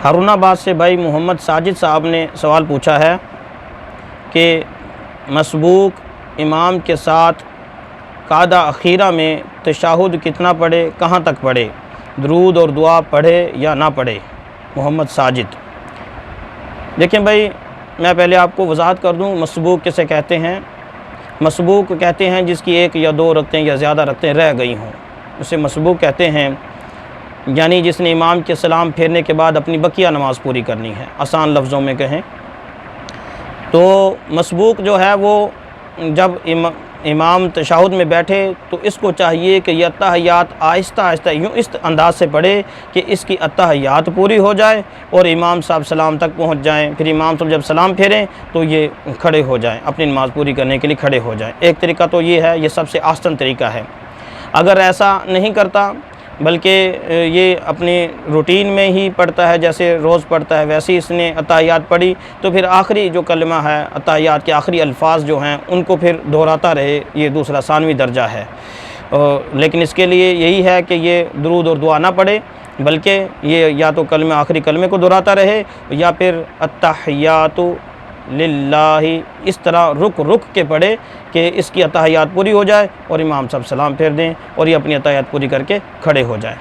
ہارون آباد سے بھائی محمد ساجد صاحب نے سوال پوچھا ہے کہ مسبوق امام کے ساتھ قعدہ اخیرہ میں تشہد کتنا پڑھے، کہاں تک پڑھے، درود اور دعا پڑھے یا نہ پڑھے؟ محمد ساجد۔ دیکھیں بھائی، میں پہلے آپ کو وضاحت کر دوں مسبوق کسے کہتے ہیں۔ مسبوق کہتے ہیں جس کی ایک یا دو رکعتیں یا زیادہ رکعتیں رہ گئی ہوں، اسے مسبوق کہتے ہیں، یعنی جس نے امام کے سلام پھیرنے کے بعد اپنی بقیہ نماز پوری کرنی ہے، آسان لفظوں میں کہیں تو مسبوق جو ہے وہ جب امام تشہد میں بیٹھے تو اس کو چاہیے کہ یہ اتحیات آہستہ آہستہ یوں اس انداز سے پڑھے کہ اس کی اتحیات پوری ہو جائے اور امام صاحب سلام تک پہنچ جائیں، پھر امام صاحب جب سلام پھیریں تو یہ کھڑے ہو جائیں، اپنی نماز پوری کرنے کے لیے کھڑے ہو جائیں۔ ایک طریقہ تو یہ ہے، یہ سب سے آسان طریقہ ہے۔ اگر ایسا نہیں کرتا بلکہ یہ اپنی روٹین میں ہی پڑھتا ہے، جیسے روز پڑھتا ہے ویسے ہی اس نے اتحیات پڑھی، تو پھر آخری جو کلمہ ہے اتحیات کے آخری الفاظ جو ہیں ان کو پھر دہراتا رہے، یہ دوسرا ثانوی درجہ ہے۔ لیکن اس کے لیے یہی ہے کہ یہ درود اور دعا نہ پڑھے، بلکہ یہ یا تو کلمہ آخری کلمے کو دہراتا رہے یا پھر التحیات للہ اس طرح رک رک کے پڑھے کہ اس کی اتحیات پوری ہو جائے اور امام صاحب سلام پھیر دیں اور یہ اپنی اتحیات پوری کر کے کھڑے ہو جائیں۔